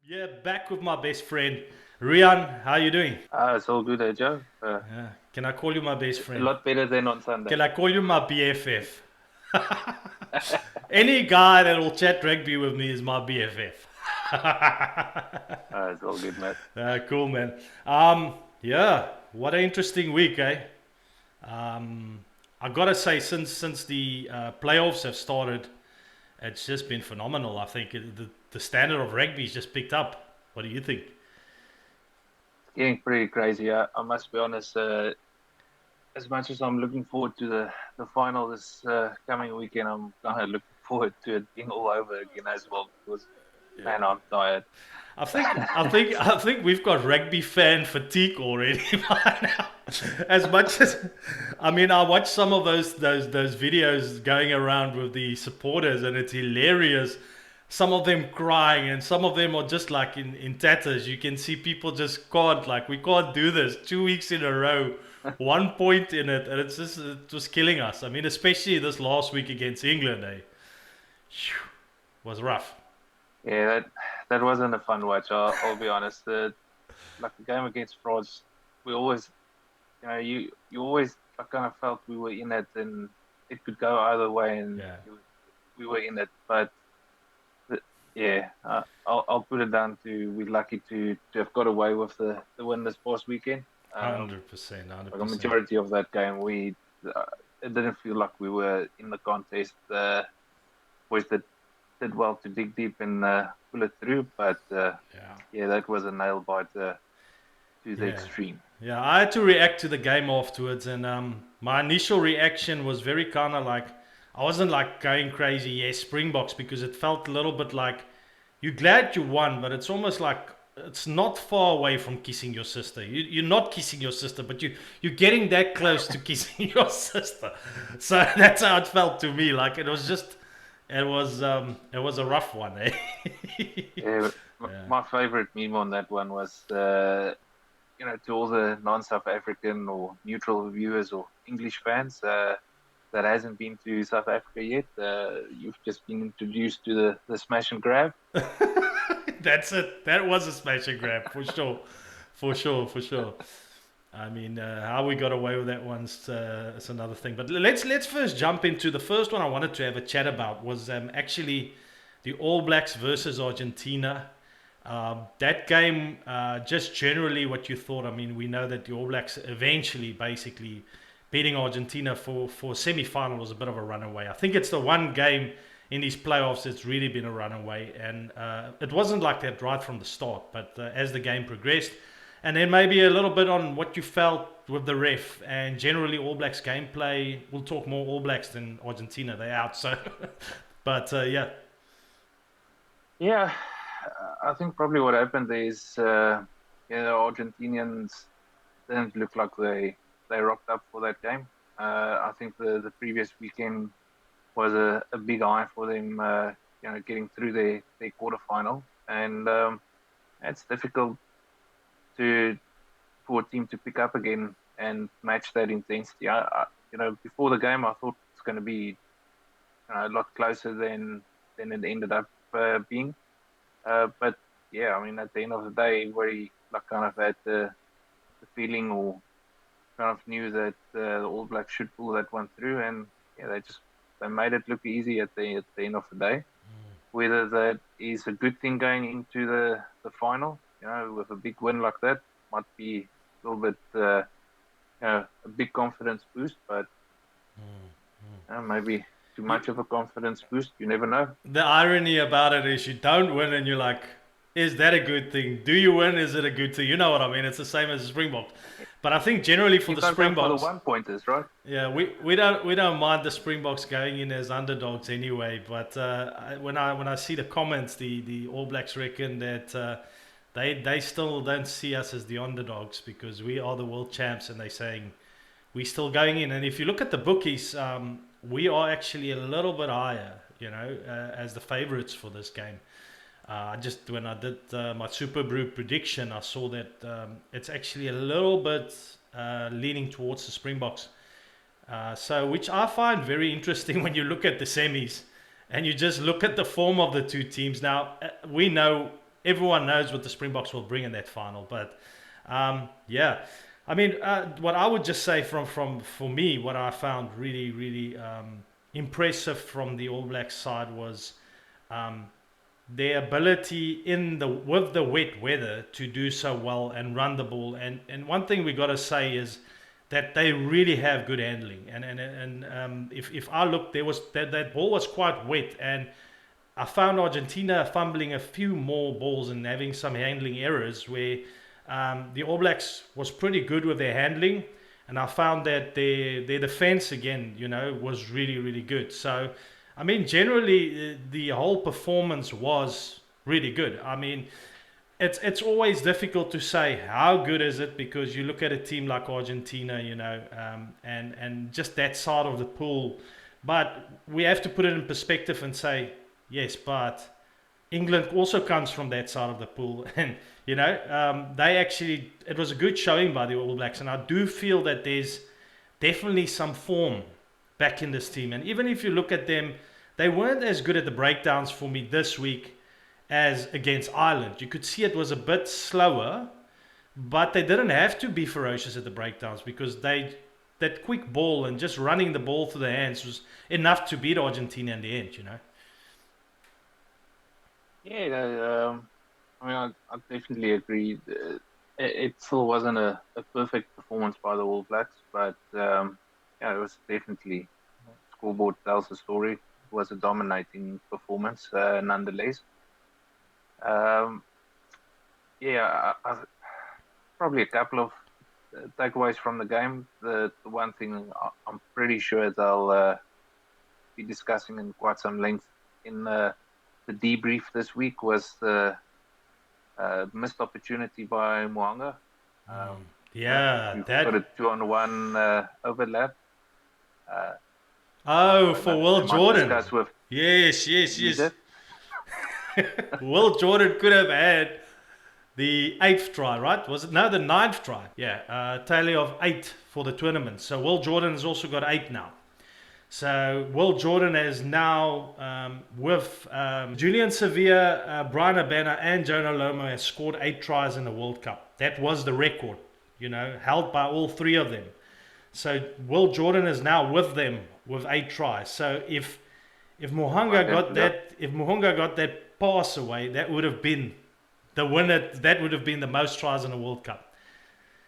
Yeah, back with my best friend. Rian, how you doing? It's all good, Joe. Can I call you my best A friend? lot better than on Can Sunday. I call you my BFF? Any guy that will chat rugby with me is my BFF. It's all good, mate. Cool, man. Yeah, what an interesting week, eh? Um, I gotta say, since the playoffs have started, it's just been phenomenal. I think the standard of rugby's just picked up. What do you think? It's getting pretty crazy. I must be honest. As much as I'm looking forward to the final this coming weekend, I'm kind of looking forward to it being all over again as well because man, I'm tired. I think we've got rugby fan fatigue already by now. As much as I mean, I watched some of those videos going around with the supporters, and it's hilarious. Some of them crying, and some of them are just like in tatters. You can see people just can't, like, we can't do this 2 weeks in a row, 1 point in it, and it was killing us. I mean, especially this last week against England, eh? Phew, was rough. Yeah, that wasn't a fun watch. I'll be honest. Like the game against France, we always, you always I kind of felt we were in it and it could go either way, and Yeah. we were in it, but. But, yeah, I'll put it down to we're lucky to have got away with the win this past weekend. Um, 100%, like a 100%. majority of that game, we it didn't feel like we were in the contest. Boys did well to dig deep and pull it through, but Yeah. yeah, that was a nail biter to the Yeah. extreme. Yeah, I had to react to the game afterwards, and my initial reaction was very kind of like, I wasn't like going crazy, yes, Springboks, because it felt a little bit like you're glad you won, but it's almost like it's not far away from kissing your sister. You're not kissing your sister, but you're getting that close to kissing your sister. So that's how it felt to me. Like it was a rough one, eh? Yeah, Yeah. my favorite meme on that one was to all the non-South African or neutral viewers or English fans that hasn't been to South Africa yet. You've just been introduced to the smash and grab. That's it. That was a smash and grab for sure, for sure, for sure. I mean, how we got away with that one's is another thing. But let's first jump into the first one I wanted to have a chat about was actually the All Blacks versus Argentina. That game, just generally what you thought. I mean, we know that the All Blacks eventually, basically, beating Argentina for semi-final was a bit of a runaway. I think it's the one game in these playoffs that's really been a runaway, and it wasn't like that right from the start. But as the game progressed, and then maybe a little bit on what you felt with the ref and generally All Blacks gameplay. We'll talk more All Blacks than Argentina. They're out, so. But yeah, Yeah, I think probably what happened is Argentinians didn't look like they rocked up for that game. I think the previous weekend was a big eye for them. Getting through their quarterfinal, and it's difficult to for a team to pick up again and match that intensity. Before the game, I thought it's going to be a lot closer than it ended up being. But yeah, I mean, at the end of the day, everybody like kind of had the feeling or kind of knew that the All Blacks should pull that one through, and yeah, they made it look easy at the end of the day. Whether that is a good thing going into the final, with a big win like that, might be a little bit a big confidence boost, but maybe too you, much of a confidence boost. You never know. the irony about it is you don't win, and you're like, is that a good thing? Do you win? Is it a good thing? You know what I mean? It's the same as the Springboks. But I think generally for You the can't go for the Springboks, one pointers, right? yeah, we don't mind the Springboks going in as underdogs anyway. But when I see the comments, the All Blacks reckon that they still don't see us as the underdogs because we are the world champs, and they're saying we're still going in. And if you look at the bookies, we are actually a little bit higher, as the favourites for this game. Just when I did my Super Brew prediction, I saw that it's actually a little bit leaning towards the Springboks. So, which I find very interesting when you look at the semis and you just look at the form of the two teams. Now, we know everyone knows what the Springboks will bring in that final. But yeah, I mean, what I would just say for me, what I found really impressive from the All Blacks side was um, their ability with the wet weather to do so well and run the ball. And one thing we got to say is that they really have good handling. And if I look, there was that ball was quite wet, and I found Argentina fumbling a few more balls and having some handling errors where the All Blacks was pretty good with their handling, and I found that their defense again, was really good. So, I mean, generally the whole performance was really good. I mean, it's always difficult to say how good is it, because you look at a team like Argentina, and just that side of the pool. But we have to put it in perspective and say, yes, but England also comes from that side of the pool, and it was a good showing by the All Blacks, and I do feel that there's definitely some form back in this team. And even if you look at them, they weren't as good at the breakdowns for me this week as against Ireland. You could see it was a bit slower, but they didn't have to be ferocious at the breakdowns, because that quick ball and just running the ball through the hands was enough to beat Argentina in the end. Yeah, I mean, I definitely agree. It still wasn't a perfect performance by the All Blacks, but yeah, it was definitely, scoreboard tells the story. It was a dominating performance, nonetheless. Um, yeah, probably a couple of takeaways from the game. The one thing I'm pretty sure they'll be discussing in quite some length in the debrief this week was the missed opportunity by Moanga. Yeah, We've got that. a 2-on-1 overlap. For Will they might Jordan. discuss with Yes. Lisa. Will Jordan could have had the 8th try, right? Was it? No, the 9th try. Yeah, tally of 8 for the tournament. So Will Jordan has also got 8 now. So Will Jordan is now with Julian Sevilla, Brian Abena, and Jonah Lomo has scored 8 tries in the World Cup. That was the record, held by all 3 of them. So Will Jordan is now with them with 8 tries. So if Mohanga got that pass away, that would have been the winner. That would have been the most tries in the World Cup.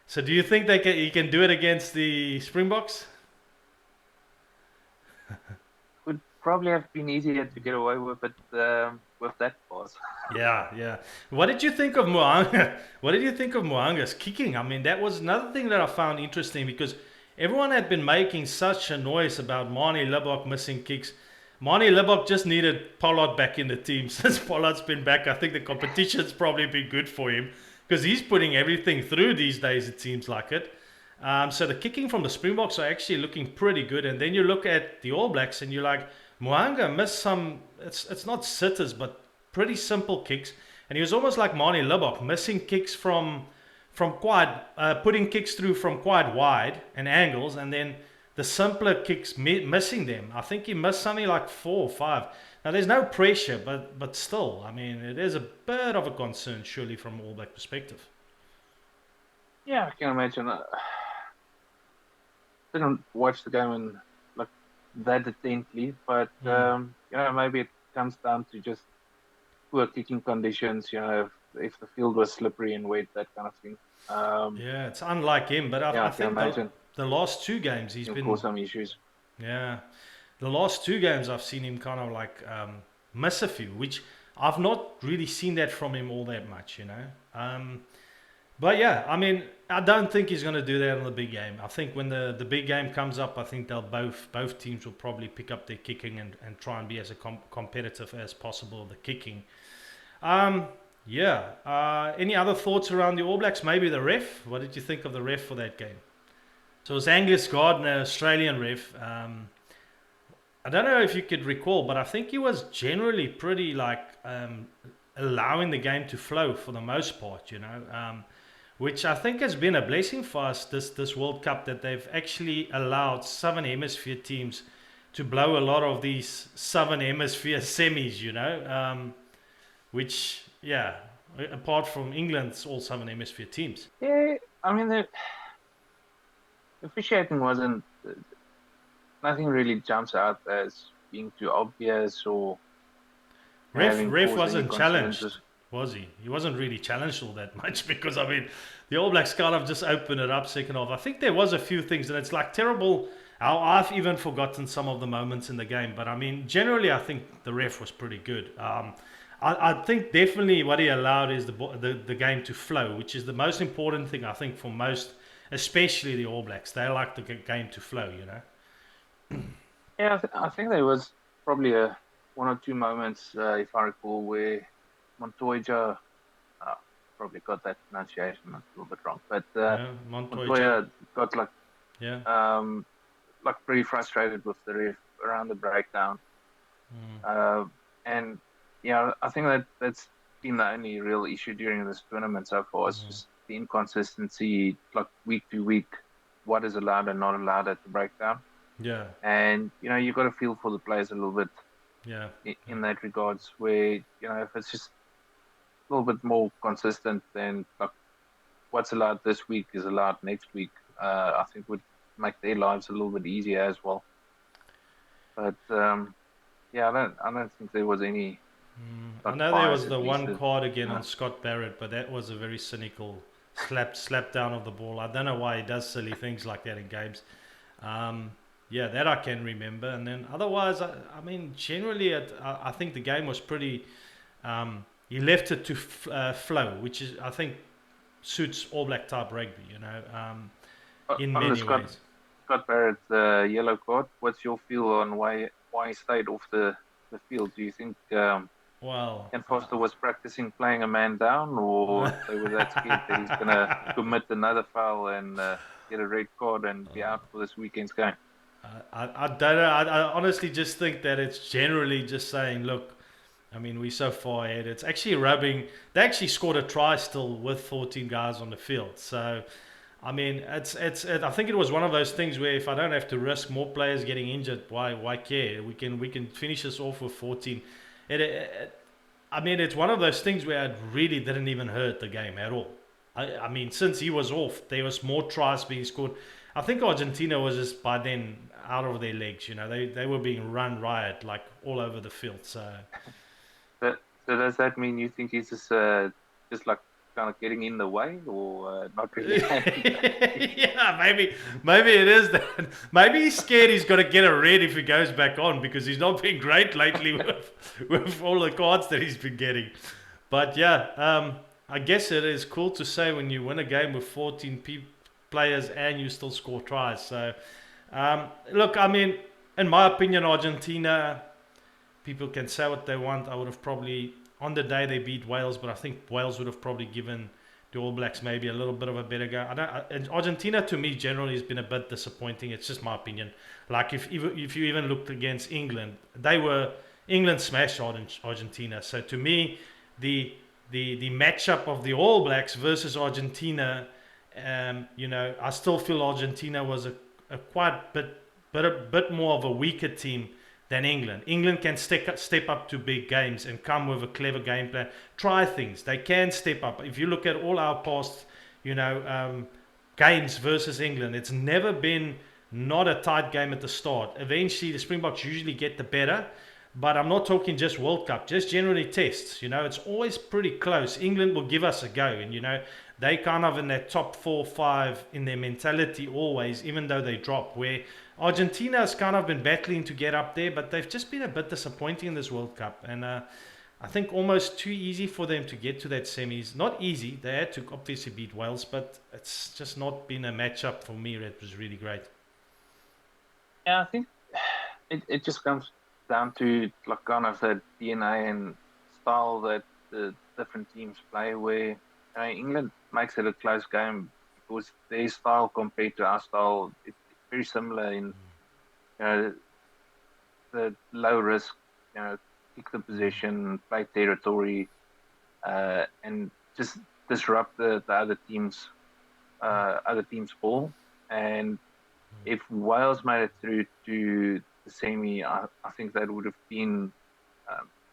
So do you think he can do it against the Springboks? Would probably have been easier to get away with it with that pass. Yeah. What did you think of Mohanga? What did you think of Mohanga's kicking? I mean, that was another thing that I found interesting, because everyone had been making such a noise about Manie Libbok missing kicks. Manie Libbok just needed Pollard back in the team. Since Pollard's been back, I think the competition's probably been good for him, because he's putting everything through these days, it seems like it. So the kicking from the Springboks are actually looking pretty good. And then you look at the All Blacks and you're like, Mohanga missed some, it's not sitters, but pretty simple kicks. And he was almost like Manie Libbok, missing kicks from quite, putting kicks through from quite wide and angles, and then the simpler kicks missing them. I think he missed something like 4 or 5. Now there's no pressure, but still, I mean, it is a bit of a concern, surely, from All Black perspective. Yeah, I can imagine. Didn't watch the game and like that intently, but maybe it comes down to just poor kicking conditions. If the field was slippery and wet, that kind of thing. Yeah, it's unlike him, but I can think imagine the last 2 games he's been cause some issues. Yeah, the last 2 games I've seen him kind of like miss a few, which I've not really seen that from him all that much, But yeah, I mean, I don't think he's going to do that in the big game. I think when the big game comes up, I think they'll both teams will probably pick up their kicking and try and be as competitive as possible, the kicking. Any other thoughts around the All Blacks? Maybe the ref? What did you think of the ref for that game? So it was Angus Gardner, Australian ref. I don't know if you could recall, but I think he was generally pretty allowing the game to flow for the most part, which I think has been a blessing for us this World Cup, that they've actually allowed Southern Hemisphere teams to blow a lot of these Southern Hemisphere semis, which, yeah, apart from England's all Southern Hemisphere teams. Yeah, I mean the officiating wasn't nothing really jumps out as being too obvious or having Ref caused any wasn't challenged, coincidences. was he? He wasn't really challenged all that much because I mean, the All Blacks kind of just opened it up second half. I think there was a few things, and it's like terrible how I've even forgotten some of the moments in the game. But I mean, generally, I think the ref was pretty good. I think definitely what he allowed is the game to flow, which is the most important thing I think for most, especially the All Blacks. They like the game to flow, you know. Yeah, I think there was probably a one or two moments, if I recall, where Montoya uh, probably got that pronunciation a little bit wrong, but Yeah, Montoya. Montoya got Yeah. um, like pretty frustrated with the ref around the breakdown. Mm, Uh, and yeah, I think that's been the only real issue during this tournament so far. It's mm, just the inconsistency, like week to week, what is allowed and not allowed at the breakdown. yeah. And you got to feel for the players a little bit Yeah. in that regards, where if it's just a little bit more consistent, then like what's allowed this week is allowed next week. I think would make their lives a little bit easier as well. But yeah, I don't think there was any I like know there bias was at the least. one card again on No. Scott Barrett, but that was a very cynical slap down of the ball. I don't know why he does silly things like that in games. Um, yeah, that I can remember. And then otherwise, I mean, generally, I think the game was pretty. He left it to flow, which is I think suits All Black type rugby. You know, in On the many Scott ways. Scott Barrett yellow card, what's your feel on why he stayed off the field? Do you think Well. Ken Foster was practicing playing a man down, or they were that scared that he's gonna commit another foul and get a red card and be out for this weekend's game? I don't know. I honestly just think that it's generally just saying, look, I mean, we're so far ahead. It's actually rubbing. They actually scored a try still with 14 guys on the field. So, I mean, I think it was one of those things where if I don't have to risk more players getting injured, why care? We can finish this off with 14. I mean, it's one of those things where it really didn't even hurt the game at all. I mean, since he was off, there was more tries being scored. I think Argentina was just by then out of their legs. You know, they were being run riot like all over the field. So So does that mean you think he's just like kind of getting in the way, or not really having that? yeah, maybe it is that. Maybe he's scared he's got to get a red if he goes back on because he's not been great lately with all the cards that he's been getting. But yeah, I guess it is cool to say when you win a game with 14 players and you still score tries. So look, I mean, in my opinion, Argentina. People can say what they want. I would have probably on the day they beat Wales, but I think Wales would have probably given the All Blacks maybe a little bit of a better go. And Argentina to me generally has been a bit disappointing. It's just my opinion. Like if you even looked against England, England smashed Argentina. So to me, the matchup of the All Blacks versus Argentina, I still feel Argentina was a quite bit more of a weaker team than England. England can step up to big games and come with a clever game plan. Try things. They can step up. If you look at all our past, games versus England, it's never been not a tight game at the start. Eventually, the Springboks usually get the better. But I'm not talking just World Cup, just generally tests. It's always pretty close. England will give us a go, and they kind of in that top 4 or 5 in their mentality always, even though they drop. Where Argentina has kind of been battling to get up there, but they've just been a bit disappointing in this World Cup, and I think almost too easy for them to get to that semis. Not easy. They had to obviously beat Wales, but it's just not been a matchup for me that was really great. Yeah, I think it just comes down to like kind of the DNA and style that the different teams play. Where England makes it a close game because their style compared to our style, it's very similar in you know the low risk, kick the possession, play territory, and just disrupt the other team's ball. And if Wales made it through to the semi, I think that would have been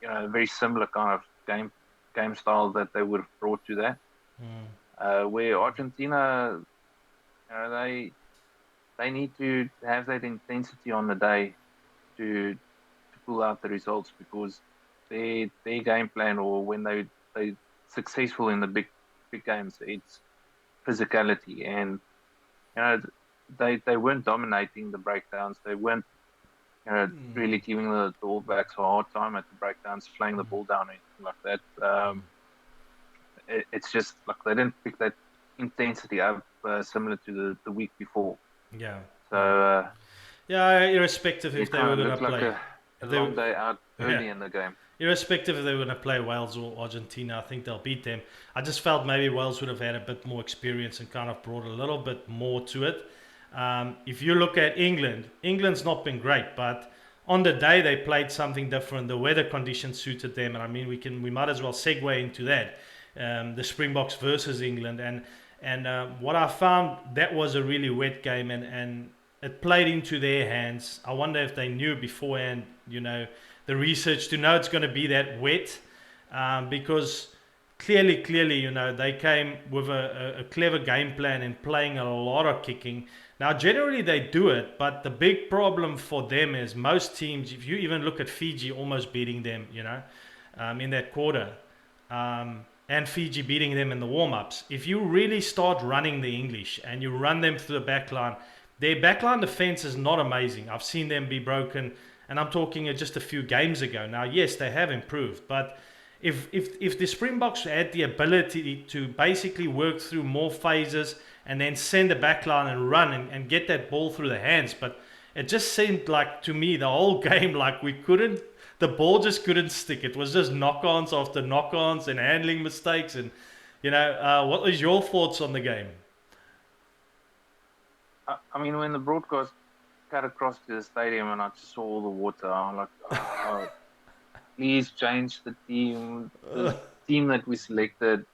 a very similar kind of game game style that they would have brought to that. Where Argentina, they need to have that intensity on the day to pull out the results, because their game plan, or when they successful in the big games, it's physicality. And you know they weren't dominating the breakdowns. They weren't really giving the All Blacks a hard time at the breakdowns, flying the ball down or anything like that. It's just like they didn't pick that intensity up, similar to the week before. Yeah. So Yeah, irrespective if it they kind were of going to looked like play. a They, long day out early yeah. in the game. Irrespective if they were going to play Wales or Argentina, I think they'll beat them. I just felt maybe Wales would have had a bit more experience and kind of brought a little bit more to it. If you look at England, England's not been great, but on the day they played something different. The weather conditions suited them, and I mean we might as well segue into that. The Springboks versus England, and what I found, that was a really wet game, and it played into their hands. I wonder if they knew beforehand, the research to know it's going to be that wet, because clearly, they came with a clever game plan and playing a lot of kicking. Now, generally they do it, but the big problem for them is most teams, if you even look at Fiji almost beating them, in that quarter, and Fiji beating them in the warm-ups. If you really start running the English and you run them through the backline, their backline defense is not amazing. I've seen them be broken, and I'm talking just a few games ago. Now, yes, they have improved, but if the Springboks had the ability to basically work through more phases and then send the backline and run and get that ball through the hands, but it just seemed like, to me, the whole game, like the ball just couldn't stick. It was just knock-ons after knock-ons and handling mistakes. And what was your thoughts on the game? I mean, when the broadcast cut across to the stadium and I just saw all the water, I'm like, oh, please change the team. The team that we selected,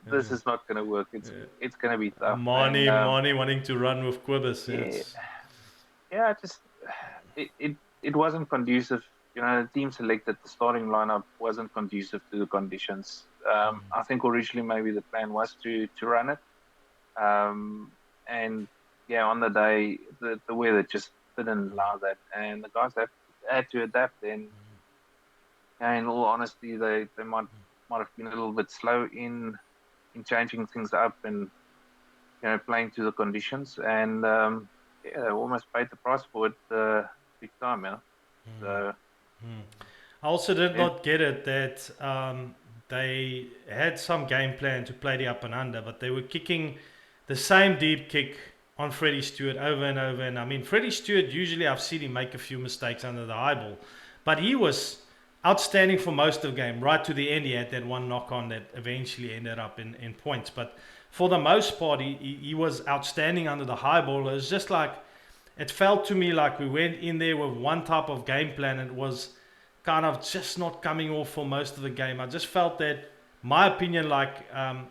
this is not going to work. It's going to be tough. Mani wanting to run with Quibus. It wasn't conducive. The team selected, the starting lineup wasn't conducive to the conditions. I think originally maybe the plan was to run it. And yeah, on the day, the weather just didn't allow that. And the guys had to adapt. And in all honesty, they might have been a little bit slow in changing things up and playing to the conditions. And they almost paid the price for it big time. So. I also did not get it that they had some game plan to play the up and under, but they were kicking the same deep kick on Freddie Stewart over and over. And I mean, Freddie Stewart, usually I've seen him make a few mistakes under the high ball, but he was outstanding for most of the game. Right to the end, he had that one knock on that eventually ended up in points. But for the most part, he was outstanding under the high ball. It was just like, it felt to me like we went in there with one type of game plan and it was kind of just not coming off for most of the game. I just felt that, my opinion, like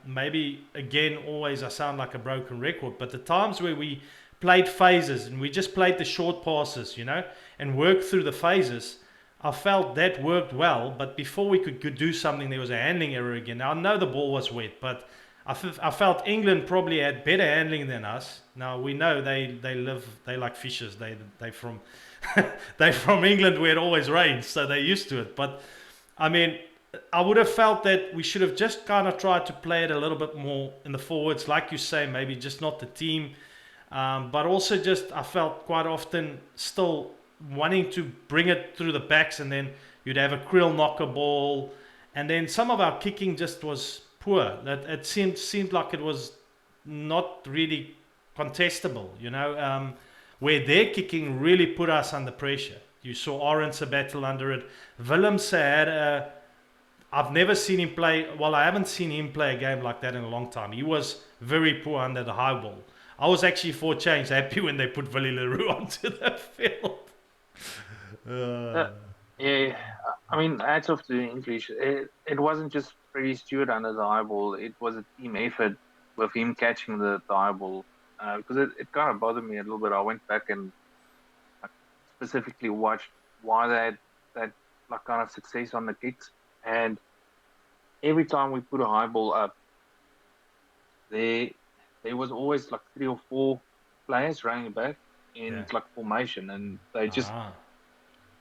maybe again, always I sound like a broken record, but the times where we played phases and we just played the short passes, and worked through the phases, I felt that worked well. But before we could do something, there was a handling error again. Now I know the ball was wet, but I felt England probably had better handling than us. Now we know they like fishes. They from they're from England where it always rains, so they're used to it. But I mean, I would have felt that we should have just kind of tried to play it a little bit more in the forwards, like you say, maybe just not the team, but also just I felt quite often still wanting to bring it through the backs, and then you'd have a Krill knocker ball, and then some of our kicking just was poor. That it seemed like it was not really contestable, where their kicking really put us under pressure. You saw Orense battle under it. Willemse had I've never seen him play. Well, I haven't seen him play a game like that in a long time. He was very poor under the high ball. I was actually, for a change, happy when they put Willie Leroux onto the field. Yeah, I mean, hats off to the English. It wasn't just Freddie Stewart under the high ball. It was a team effort with him catching the high ball. Because it kind of bothered me a little bit. I went back and specifically watched why they had that like kind of success on the kicks. And every time we put a high ball up, there there was always like 3 or 4 players running back in Yeah. like formation, and they just Ah.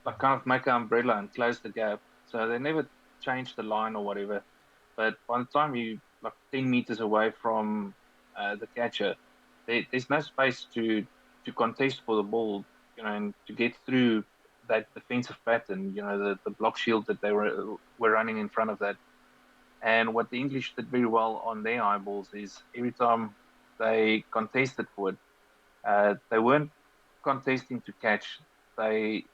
like kind of make an umbrella and close the gap. So they never changed the line or whatever. But by the time you like 10 meters away from the catcher, there's no space to contest for the ball, and to get through that defensive pattern, the block shield that they were running in front of that. And what the English did very well on their eyeballs is every time they contested for it, they weren't contesting to catch. They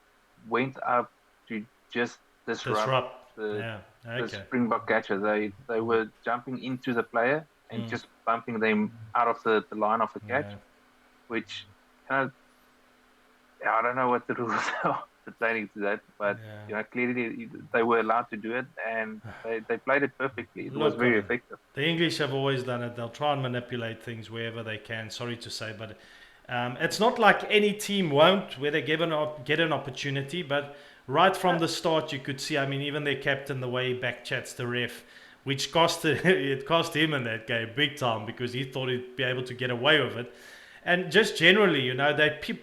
went up to just disrupt Disrupt. the Yeah. the Okay. Springbok catcher. They were jumping into the player and Mm. just bumping them out of the line of the catch, Yeah. which kind of, I don't know what the rules are pertaining to that, but Yeah. clearly they were allowed to do it, and they played it perfectly. It was Look, very effective. the English have always done it. They'll try and manipulate things wherever they can. Sorry to say, but it's not like any team won't, where they get an opportunity. But right from the start, you could see. I mean, even their captain, the way he backchats the ref, which cost it cost him in that game big time because he thought he'd be able to get away with it. And just generally,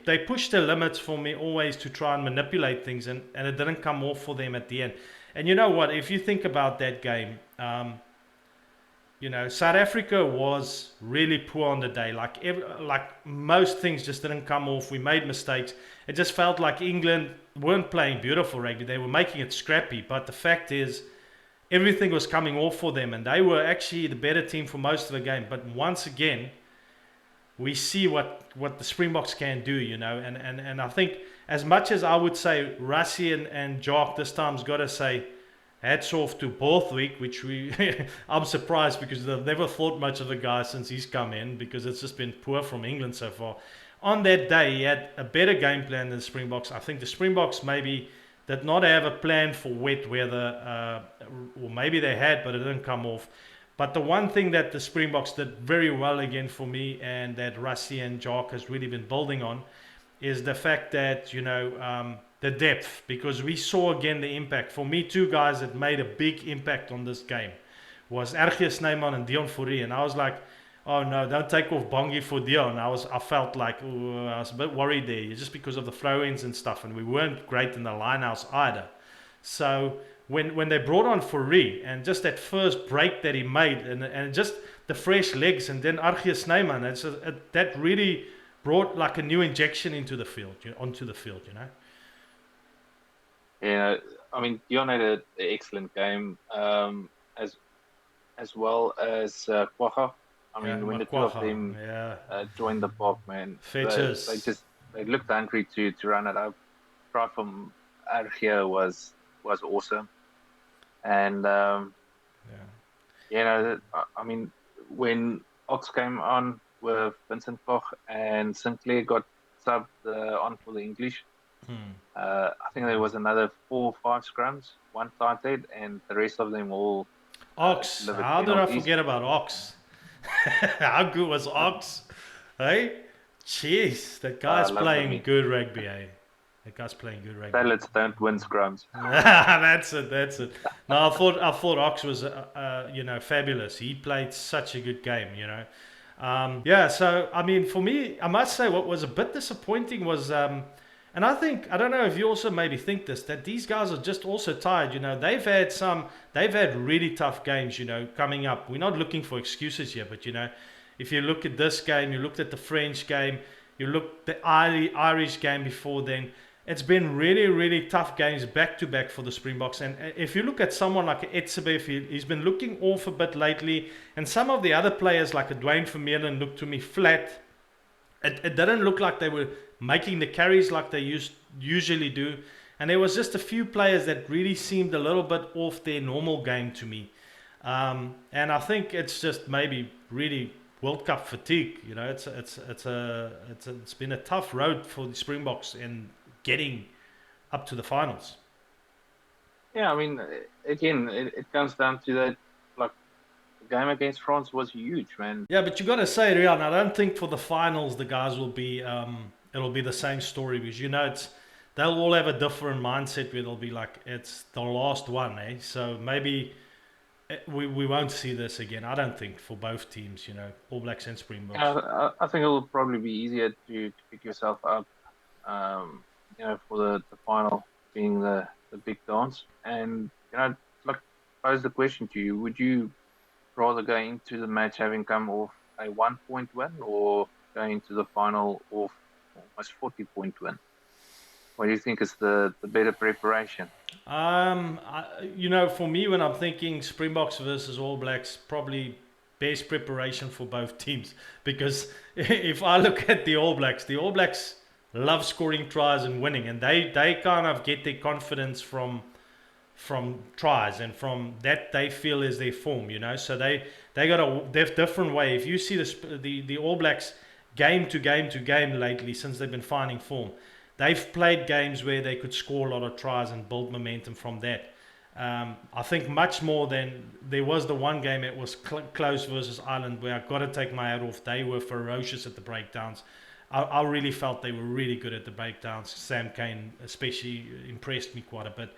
they push the limits for me always to try and manipulate things, and it didn't come off for them at the end. And you know what? If you think about that game, South Africa was really poor on the day. Like most things just didn't come off. We made mistakes. It just felt like England weren't playing beautiful rugby. They were making it scrappy. But the fact is, everything was coming off for them, and they were actually the better team for most of the game. But once again, we see what the Springboks can do, and I think as much as I would say Rassie and Jock this time's got to say hats off to Borthwick, which I'm surprised because they've never thought much of the guy since he's come in because it's just been poor from England so far. On that day, he had a better game plan than the Springboks. I think the Springboks maybe did not have a plan for wet weather, or maybe they had, but it didn't come off. But the one thing that the Springboks did very well again for me, and that Rassie and Jock has really been building on, is the fact that the depth, because we saw again the impact. For me, two guys that made a big impact on this game was Ergie Snyman and Dion Fourie, and I was like, oh no, don't take off Bongi for Dion. I felt like, ooh, I was a bit worried there, just because of the throw-ins and stuff, and we weren't great in the linehouse either. So when they brought on Fourie and just that first break that he made, and just the fresh legs, and then Ergie Snyman, that really brought like a new injection into the field, onto the field. Yeah, I mean, Dion had an excellent game, as well as Kwagga. I Yeah, mean, when the two of Makwaha, them yeah, joined the park, man, they Fetches, just they looked hungry to run it up. Try from Argia was awesome, and yeah. I mean, when Ox came on with Vincent Koch and Sinclair got subbed on for the English, Hmm. I think there was another 4 or 5 scrums, one tight head, and the rest of them all Ox, delivered how did I penalties. forget about Ox? How good was Ox? Hey, jeez, that I guy's love the playing meat. good rugby, eh? That guy's playing good rugby. Salads don't win scrums. That's it. That's it. No, I thought Ox was fabulous. He played such a good game. Yeah. So I mean, for me, I must say what was a bit disappointing was, and I don't know if you also maybe think this, that these guys are just also tired. They've had really tough games. Coming up. We're not looking for excuses here, but if you look at this game, you looked at the French game, you look at the Irish game before then. It's been really, really tough games back to back for the Springboks. And if you look at someone like Etzebeth, he's been looking off a bit lately. And some of the other players like Dwayne Vermeulen looked to me flat. It didn't look like they were making the carries like they usually do. And there was just a few players that really seemed a little bit off their normal game to me. And I think it's just maybe really World Cup fatigue. It's been a tough road for the Springboks in getting up to the finals. Yeah, I mean, again, it comes down to that. Like the game against France was huge, man. Yeah, but you got to say, Rian, I don't think for the finals the guys will be. It'll be the same story because they'll all have a different mindset where they'll be like it's the last one, eh? So maybe we won't see this again. I don't think for both teams. All Blacks and Yeah, Springboks. I think it will probably be easier to pick yourself up, for the final being the big dance. And, like, pose the question to you, would you rather go into the match having come off a 1 point win or go into the final off almost 40 point win? What do you think is the better preparation? For me, when I'm thinking Springboks versus All Blacks, probably best preparation for both teams. Because if I look at the All Blacks love scoring tries and winning, and they kind of get their confidence from tries and from that they feel is their form. So they got a different way. If you see the All Blacks game to game to game lately since they've been finding form, they've played games where they could score a lot of tries and build momentum from that. I think much more than there was the one game. It was close versus Ireland, where I got to take my hat off. They were ferocious at the breakdowns. I really felt they were really good at the breakdowns. Sam Cane especially impressed me quite a bit.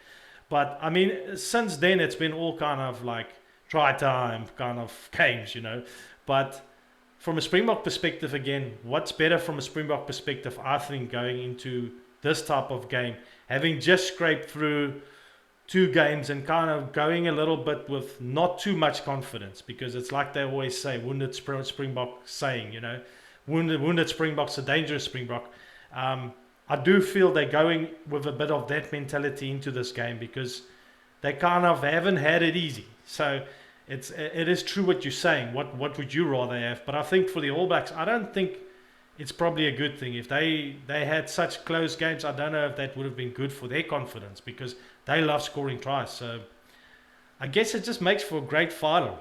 But I mean, since then it's been all kind of like try time kind of games. But from a Springbok perspective, again, what's better from a Springbok perspective? I think going into this type of game, having just scraped through 2 games and kind of going a little bit with not too much confidence, because it's like they always say, wounded Springbok saying, wounded Springbok's a dangerous Springbok. I do feel they're going with a bit of that mentality into this game, because they kind of haven't had it easy. So it is true what you're saying. What would you rather have? But I think for the All Blacks, I don't think it's probably a good thing. If they had such close games, I don't know if that would have been good for their confidence, because they love scoring tries. So I guess it just makes for a great final.